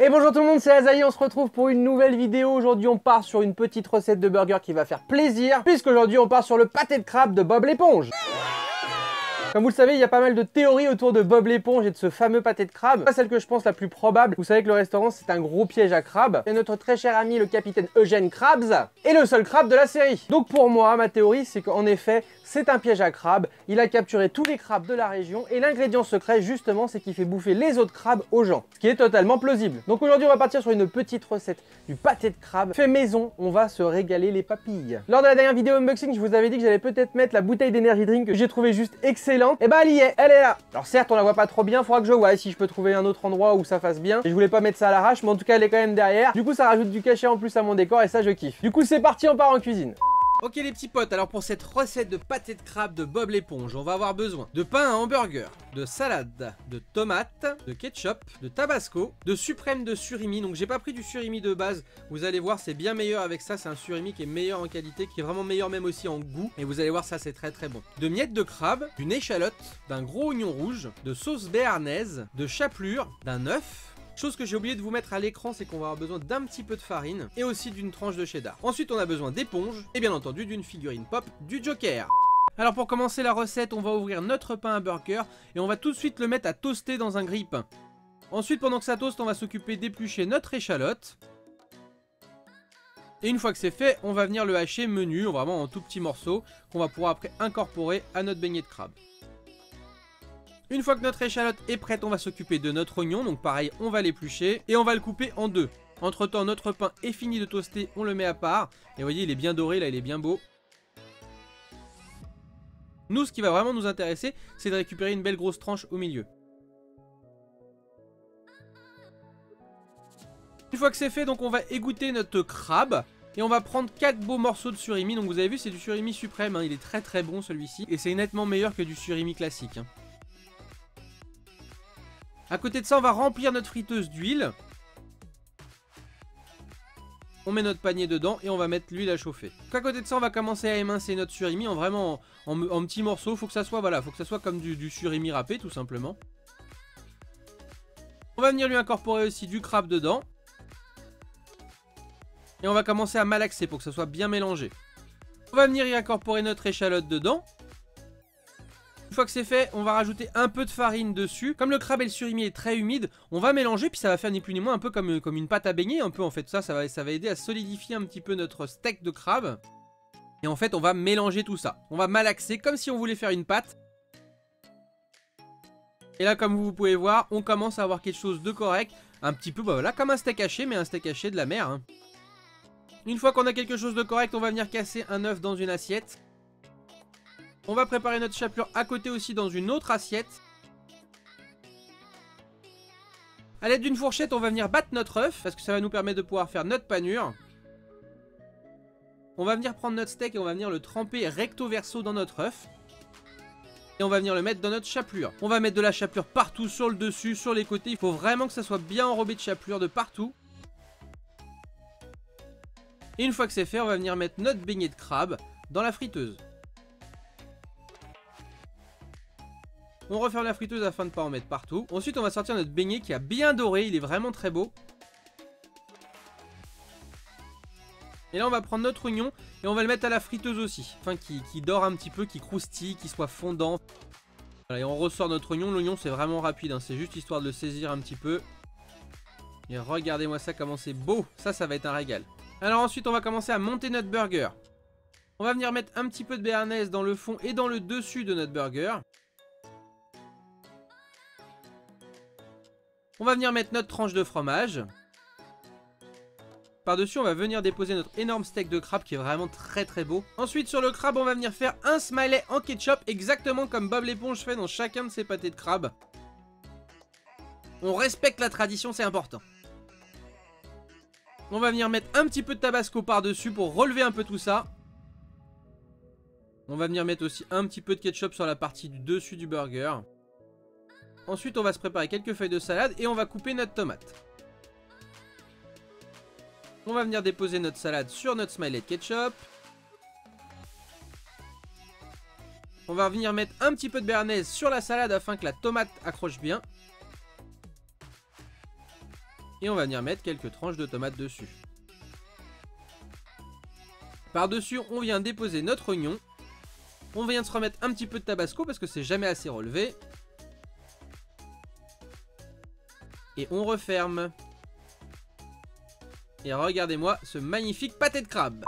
Et bonjour tout le monde, c'est Azaï, on se retrouve pour une nouvelle vidéo. Aujourd'hui on part sur une petite recette de burger qui va faire plaisir, puisqu'aujourd'hui on part sur le pâté de crabe de Bob l'éponge. Comme vous le savez, il y a pas mal de théories autour de Bob l'éponge et de ce fameux pâté de crabe. Celle que je pense la plus probable, vous savez que le restaurant c'est un gros piège à crabe. Et notre très cher ami le capitaine Eugène Krabs est le seul crabe de la série. Donc pour moi, ma théorie c'est qu'en effet, c'est un piège à crabe. Il a capturé tous les crabes de la région et l'ingrédient secret justement c'est qu'il fait bouffer les autres crabes aux gens. Ce qui est totalement plausible. Donc aujourd'hui on va partir sur une petite recette du pâté de crabe fait maison. On va se régaler les papilles. Lors de la dernière vidéo unboxing, je vous avais dit que j'allais peut-être mettre la bouteille d'énergie drink que j'ai trouvé juste excellente. Et bah elle y est, elle est là. Alors certes on la voit pas trop bien, faudra que je vois si je peux trouver un autre endroit où ça fasse bien. Et je voulais pas mettre ça à l'arrache, mais en tout cas elle est quand même derrière. Du coup ça rajoute du cachet en plus à mon décor et ça je kiffe. Du coup c'est parti, on part en cuisine. Ok les petits potes, alors pour cette recette de pâté de crabe de Bob l'éponge, on va avoir besoin de pain à hamburger, de salade, de tomates, de ketchup, de tabasco, de suprême de surimi. Donc j'ai pas pris du surimi de base, vous allez voir c'est bien meilleur avec ça, c'est un surimi qui est meilleur en qualité, qui est vraiment meilleur même aussi en goût. Et vous allez voir ça c'est très bon. De miettes de crabe, d'une échalote, d'un gros oignon rouge, de sauce béarnaise, de chapelure, d'un œuf. Chose que j'ai oublié de vous mettre à l'écran, c'est qu'on va avoir besoin d'un petit peu de farine et aussi d'une tranche de cheddar. Ensuite on a besoin d'éponges et bien entendu d'une figurine pop du Joker. Alors pour commencer la recette, on va ouvrir notre pain à burger et on va tout de suite le mettre à toaster dans un grille-pain. Ensuite pendant que ça toast, on va s'occuper d'éplucher notre échalote. Et une fois que c'est fait, on va venir le hacher menu, vraiment en tout petits morceaux, qu'on va pouvoir après incorporer à notre beignet de crabe. Une fois que notre échalote est prête, on va s'occuper de notre oignon. Donc pareil, on va l'éplucher et on va le couper en deux. Entre temps, notre pain est fini de toaster, on le met à part. Et vous voyez, il est bien doré, là il est bien beau. Nous, ce qui va vraiment nous intéresser, c'est de récupérer une belle grosse tranche au milieu. Une fois que c'est fait, donc on va égoutter notre crabe. Et on va prendre 4 beaux morceaux de surimi. Donc vous avez vu, c'est du surimi suprême, hein. Il est très bon celui-ci. Et c'est nettement meilleur que du surimi classique, hein. A côté de ça, on va remplir notre friteuse d'huile. On met notre panier dedans et on va mettre l'huile à chauffer. Donc à côté de ça, on va commencer à émincer notre surimi en vraiment en petits morceaux. Faut que ça soit, voilà, faut que ça soit comme du surimi râpé tout simplement. On va venir lui incorporer aussi du crabe dedans. Et on va commencer à malaxer pour que ça soit bien mélangé. On va venir y incorporer notre échalote dedans. Une fois que c'est fait, on va rajouter un peu de farine dessus. Comme le crabe et le surimi est très humide, on va mélanger, puis ça va faire ni plus ni moins un peu comme une pâte à beignet. Un peu en fait, ça va aider à solidifier un petit peu notre steak de crabe. Et en fait, on va mélanger tout ça. On va malaxer comme si on voulait faire une pâte. Et là, comme vous pouvez voir, on commence à avoir quelque chose de correct. Un petit peu, bah voilà, comme un steak haché, mais un steak haché de la mer, hein. Une fois qu'on a quelque chose de correct, on va venir casser un œuf dans une assiette. On va préparer notre chapelure à côté aussi dans une autre assiette. A l'aide d'une fourchette, on va venir battre notre œuf parce que ça va nous permettre de pouvoir faire notre panure. On va venir prendre notre steak et on va venir le tremper recto verso dans notre œuf. Et on va venir le mettre dans notre chapelure. On va mettre de la chapelure partout, sur le dessus, sur les côtés. Il faut vraiment que ça soit bien enrobé de chapelure de partout. Et une fois que c'est fait, on va venir mettre notre beignet de crabe dans la friteuse. On referme la friteuse afin de ne pas en mettre partout. Ensuite, on va sortir notre beignet qui a bien doré. Il est vraiment très beau. Et là, on va prendre notre oignon et on va le mettre à la friteuse aussi. Enfin, qui dore un petit peu, qui croustille, qui soit fondant. Voilà, et on ressort notre oignon. L'oignon, c'est vraiment rapide, hein. C'est juste histoire de le saisir un petit peu. Et regardez-moi ça, comment c'est beau. Ça va être un régal. Alors ensuite, on va commencer à monter notre burger. On va venir mettre un petit peu de béarnaise dans le fond et dans le dessus de notre burger. On va venir mettre notre tranche de fromage. Par-dessus, on va venir déposer notre énorme steak de crabe qui est vraiment très beau. Ensuite, sur le crabe, on va venir faire un smiley en ketchup, exactement comme Bob l'éponge fait dans chacun de ses pâtés de crabe. On respecte la tradition, c'est important. On va venir mettre un petit peu de tabasco par-dessus pour relever un peu tout ça. On va venir mettre aussi un petit peu de ketchup sur la partie du dessus du burger. Ensuite, on va se préparer quelques feuilles de salade et on va couper notre tomate. On va venir déposer notre salade sur notre smiley de ketchup. On va venir mettre un petit peu de béarnaise sur la salade afin que la tomate accroche bien. Et on va venir mettre quelques tranches de tomates dessus. Par-dessus, on vient déposer notre oignon. On vient de se remettre un petit peu de tabasco parce que c'est jamais assez relevé. Et on referme. Et regardez-moi ce magnifique pâté de crabe.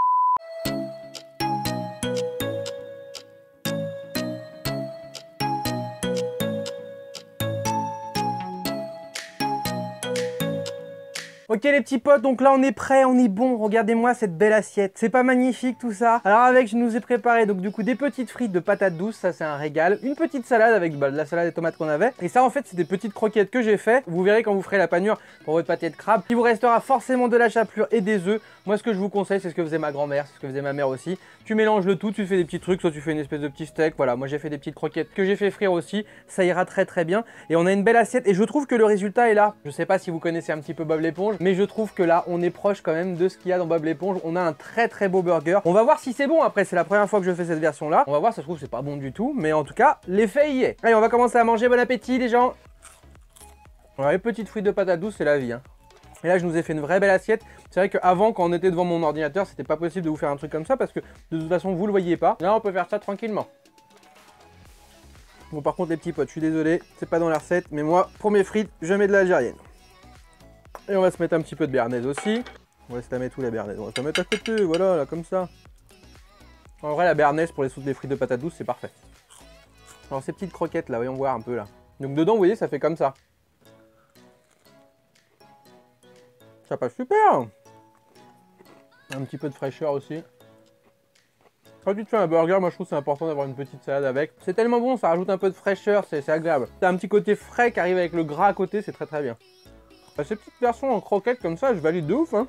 Ok les petits potes, donc là on est prêt, on est bon, regardez-moi cette belle assiette. C'est pas magnifique tout ça? Alors avec, je nous ai préparé donc du coup des petites frites de patates douces, ça c'est un régal. Une petite salade avec de la salade et tomates qu'on avait. Et ça en fait c'est des petites croquettes que j'ai fait. Vous verrez quand vous ferez la panure pour votre pâté de crabe. Il vous restera forcément de la chapelure et des œufs. Moi ce que je vous conseille, c'est ce que faisait ma grand-mère, c'est ce que faisait ma mère aussi. Tu mélanges le tout, tu fais des petits trucs, soit tu fais une espèce de petit steak. Voilà, moi j'ai fait des petites croquettes que j'ai fait frire aussi. Ça ira très très bien. Et on a une belle assiette et je trouve que le résultat est là. Je sais pas si vous connaissez un petit peu Bob l'éponge, mais je trouve que là on est proche quand même de ce qu'il y a dans Bob l'éponge. On a un très très beau burger. On va voir si c'est bon. Après c'est la première fois que je fais cette version là. On va voir, ça se trouve c'est pas bon du tout, mais en tout cas l'effet y est. Allez, on va commencer à manger. Bon appétit les gens. Ouais, les petites frites de patates douces c'est la vie hein. Et là je nous ai fait une vraie belle assiette. C'est vrai qu'avant quand on était devant mon ordinateur c'était pas possible de vous faire un truc comme ça parce que de toute façon vous le voyez pas. Là on peut faire ça tranquillement. Bon par contre les petits potes, je suis désolé, c'est pas dans la recette, mais moi pour mes frites je mets de l'algérienne. Et on va se mettre un petit peu de béarnaise aussi. On va se la mettre où la béarnaise? On va se la mettre à côté, voilà, là, comme ça. En vrai, la béarnaise pour les frites de patates douces, c'est parfait. Alors, ces petites croquettes, là, voyons voir un peu, là. Donc, dedans, vous voyez, ça fait comme ça. Ça passe super. Un petit peu de fraîcheur aussi. Quand tu te fais un burger, moi, je trouve que c'est important d'avoir une petite salade avec. C'est tellement bon, ça rajoute un peu de fraîcheur, c'est agréable. T'as un petit côté frais qui arrive avec le gras à côté, c'est très très bien. Ces petites versions en croquettes comme ça, je valide de ouf hein.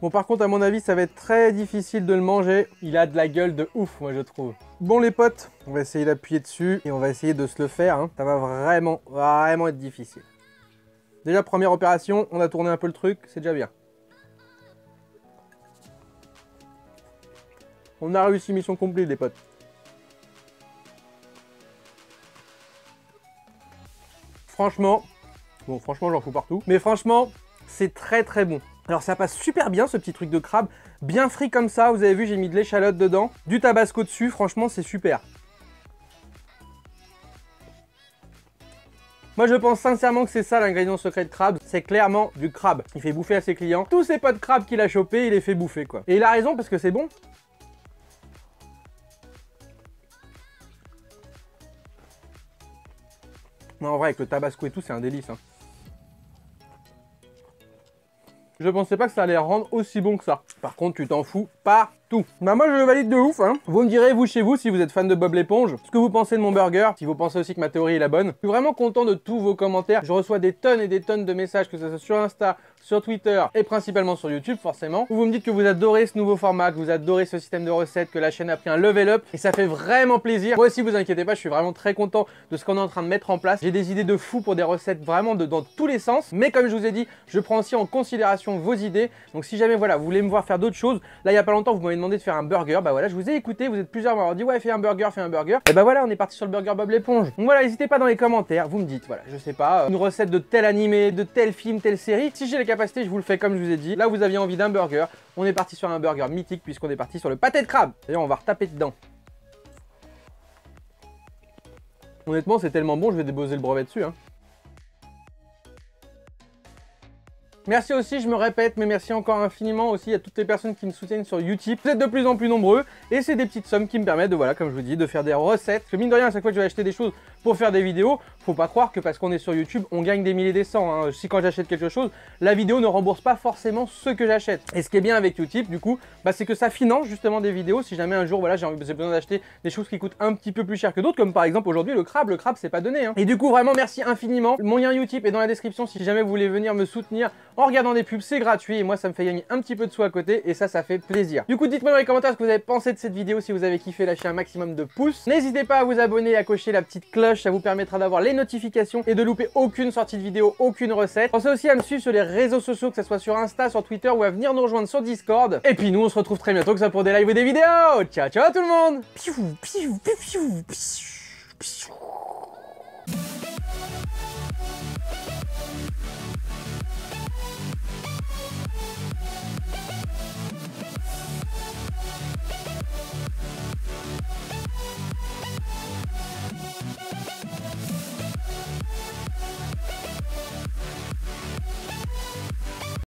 Bon par contre à mon avis ça va être très difficile de le manger. Il a de la gueule de ouf moi je trouve. Bon les potes, on va essayer d'appuyer dessus et on va essayer de se le faire hein. Ça va vraiment être difficile. Déjà première opération, on a tourné un peu le truc, c'est déjà bien. On a réussi, mission complète les potes. Franchement, bon franchement j'en fous partout, mais franchement c'est très très bon. Alors ça passe super bien ce petit truc de crabe, bien frit comme ça, vous avez vu j'ai mis de l'échalote dedans, du tabasco dessus, franchement c'est super. Moi je pense sincèrement que c'est ça l'ingrédient secret de crabe, c'est clairement du crabe. Il fait bouffer à ses clients, tous ses potes crabes qu'il a chopé, il les fait bouffer quoi. Et il a raison parce que c'est bon. Non, en vrai avec le tabasco et tout c'est un délice hein. Je pensais pas que ça allait rendre aussi bon que ça. Par contre, tu t'en fous partout. Bah moi, je le valide de ouf, hein. Vous me direz, vous, chez vous, si vous êtes fan de Bob l'éponge, ce que vous pensez de mon burger, si vous pensez aussi que ma théorie est la bonne. Je suis vraiment content de tous vos commentaires. Je reçois des tonnes et des tonnes de messages, que ce soit sur Insta, sur Twitter et principalement sur YouTube, forcément. Où vous me dites que vous adorez ce nouveau format, que vous adorez ce système de recettes, que la chaîne a pris un level up. Et ça fait vraiment plaisir. Moi aussi, vous inquiétez pas, je suis vraiment très content de ce qu'on est en train de mettre en place. J'ai des idées de fou pour des recettes vraiment dans tous les sens. Mais comme je vous ai dit, je prends aussi en considération vos idées. Donc si jamais voilà, vous voulez me voir faire d'autres choses, là il y a pas longtemps vous m'avez demandé de faire un burger, bah voilà, je vous ai écouté, vous êtes plusieurs à m'avoir dit ouais fais un burger. Et bah voilà, on est parti sur le burger Bob l'éponge. Donc voilà, n'hésitez pas dans les commentaires, vous me dites, voilà, je sais pas, une recette de tel animé, de tel film, telle série. Si j'ai les capacités, je vous le fais comme je vous ai dit. Là vous aviez envie d'un burger, on est parti sur un burger mythique puisqu'on est parti sur le pâté de crabe. D'ailleurs on va retaper dedans. Honnêtement c'est tellement bon, je vais déposer le brevet dessus hein. Merci aussi, je me répète, mais merci encore infiniment aussi à toutes les personnes qui me soutiennent sur Utip. Vous êtes de plus en plus nombreux et c'est des petites sommes qui me permettent de, voilà, comme je vous dis, de faire des recettes. Parce que mine de rien, à chaque fois que je vais acheter des choses pour faire des vidéos, faut pas croire que parce qu'on est sur YouTube, on gagne des milliers et des cents. Hein. Si quand j'achète quelque chose, la vidéo ne rembourse pas forcément ce que j'achète. Et ce qui est bien avec Utip, du coup, bah, c'est que ça finance justement des vidéos. Si jamais un jour, voilà, j'ai besoin d'acheter des choses qui coûtent un petit peu plus cher que d'autres, comme par exemple aujourd'hui le crabe c'est pas donné. Hein. Et du coup, vraiment, merci infiniment. Mon lien Utip est dans la description si jamais vous voulez venir me soutenir en regardant des pubs, c'est gratuit et moi ça me fait gagner un petit peu de sous à côté et ça fait plaisir. Du coup dites-moi dans les commentaires ce que vous avez pensé de cette vidéo, si vous avez kiffé, lâchez un maximum de pouces. N'hésitez pas à vous abonner et à cocher la petite cloche, ça vous permettra d'avoir les notifications et de louper aucune sortie de vidéo, aucune recette. Pensez aussi à me suivre sur les réseaux sociaux, que ce soit sur Insta, sur Twitter ou à venir nous rejoindre sur Discord. Et puis nous on se retrouve très bientôt, que ce soit pour des lives ou des vidéos. Ciao ciao tout le monde.